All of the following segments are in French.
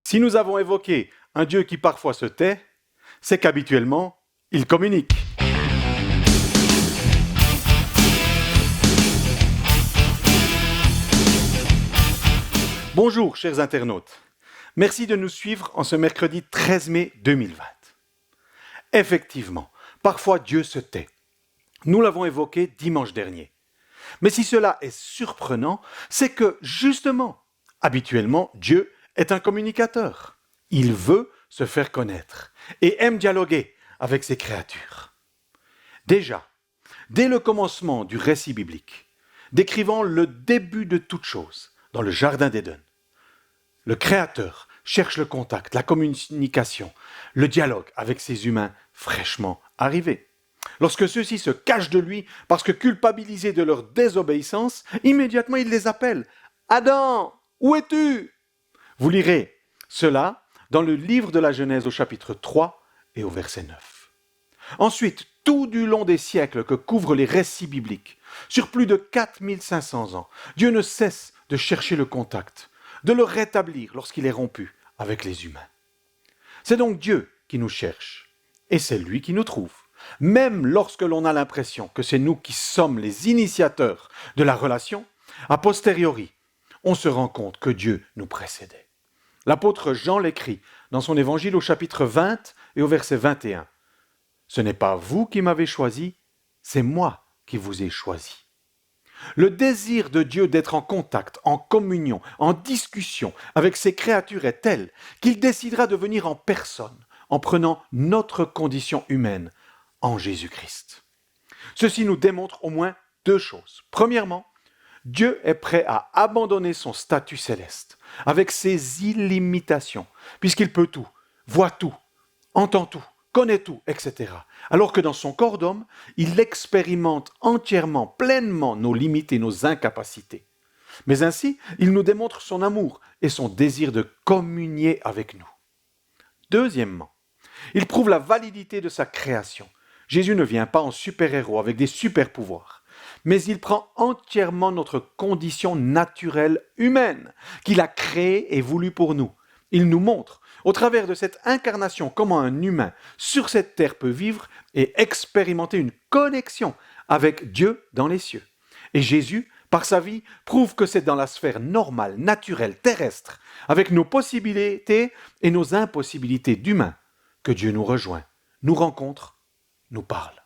Si nous avons évoqué un Dieu qui parfois se tait, c'est qu'habituellement, il communique. Bonjour chers internautes, merci de nous suivre en ce mercredi 13 mai 2020. Effectivement, parfois Dieu se tait. Nous l'avons évoqué dimanche dernier. Mais si cela est surprenant, c'est que justement, habituellement, Dieu est un communicateur. Il veut se faire connaître et aime dialoguer avec ses créatures. Déjà, dès le commencement du récit biblique, décrivant le début de toute chose dans le jardin d'Éden, le Créateur cherche le contact, la communication, le dialogue avec ces humains fraîchement arrivés. Lorsque ceux-ci se cachent de lui parce que culpabilisés de leur désobéissance, immédiatement il les appelle. « Adam, où es-tu » Vous lirez cela dans le livre de la Genèse au chapitre 3 et au verset 9. Ensuite, tout du long des siècles que couvrent les récits bibliques, sur plus de 4500 ans, Dieu ne cesse de chercher le contact, de le rétablir lorsqu'il est rompu avec les humains. C'est donc Dieu qui nous cherche, et c'est lui qui nous trouve. Même lorsque l'on a l'impression que c'est nous qui sommes les initiateurs de la relation, a posteriori, on se rend compte que Dieu nous précédait. L'apôtre Jean l'écrit dans son évangile au chapitre 20 et au verset 21. « Ce n'est pas vous qui m'avez choisi, c'est moi qui vous ai choisi. » Le désir de Dieu d'être en contact, en communion, en discussion avec ses créatures est tel qu'il décidera de venir en personne, en prenant notre condition humaine, en Jésus-Christ. Ceci nous démontre au moins deux choses. Premièrement, Dieu est prêt à abandonner son statut céleste, avec ses illimitations, puisqu'il peut tout, voit tout, entend tout, connaît tout, etc. Alors que dans son corps d'homme, il expérimente entièrement, pleinement nos limites et nos incapacités. Mais ainsi, il nous démontre son amour et son désir de communier avec nous. Deuxièmement, il prouve la validité de sa création. Jésus ne vient pas en super-héros avec des super-pouvoirs, mais il prend entièrement notre condition naturelle humaine, qu'il a créée et voulue pour nous. Il nous montre, au travers de cette incarnation, comment un humain sur cette terre peut vivre et expérimenter une connexion avec Dieu dans les cieux. Et Jésus, par sa vie, prouve que c'est dans la sphère normale, naturelle, terrestre, avec nos possibilités et nos impossibilités d'humains, que Dieu nous rejoint, nous rencontre, nous parle.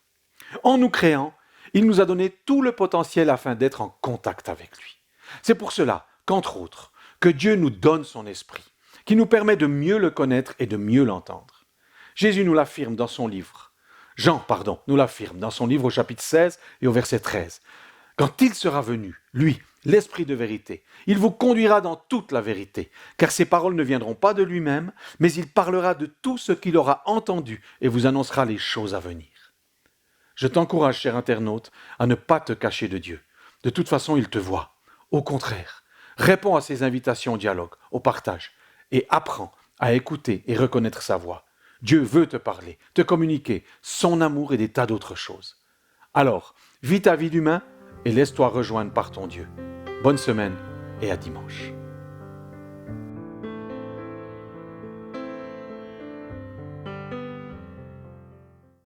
En nous créant, il nous a donné tout le potentiel afin d'être en contact avec lui. C'est pour cela qu'entre autres, que Dieu nous donne son esprit, qui nous permet de mieux le connaître et de mieux l'entendre. Jésus nous l'affirme dans son livre. Jean nous l'affirme dans son livre au chapitre 16 et au verset 13. Quand il sera venu, lui, l'Esprit de vérité, il vous conduira dans toute la vérité, car ses paroles ne viendront pas de lui-même, mais il parlera de tout ce qu'il aura entendu et vous annoncera les choses à venir. Je t'encourage, cher internaute, à ne pas te cacher de Dieu. De toute façon, il te voit. Au contraire, réponds à ses invitations au dialogue, au partage, et apprends à écouter et reconnaître sa voix. Dieu veut te parler, te communiquer son amour et des tas d'autres choses. Alors, vis ta vie d'humain et laisse-toi rejoindre par ton Dieu. Bonne semaine et à dimanche.